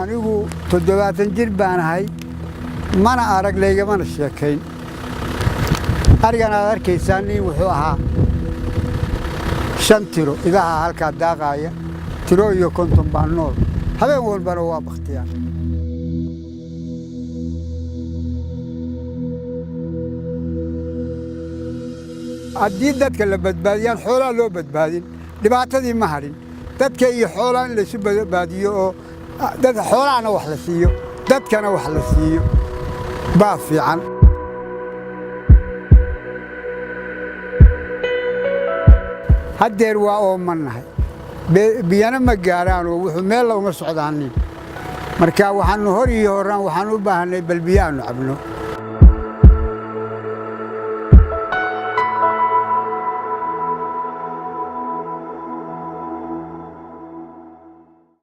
anigu 70 jir baan ahay mana arag leegamana sheekayn arigan aad arkaysaan nin wuxuu ahaa 5 tiro idaha halka daaqaya tiro iyo konton baan nool habeen walbana waa baqtiyaan haddii dadka la badbaadiyaan xoolaha loo badbaadin dhibaatadii ma harin dadka iyo xoolaha in la isu badbaadiyo oo dad xoolahana wax la siiyo dadkana wax la siiyo baa fiican haddeer waa oo mannahay biyana ma gaaraan oo wuxuu meel uma socdaanin marka waxaanu hor iyo horaan waxaan u baahanay bal biyaanu cabno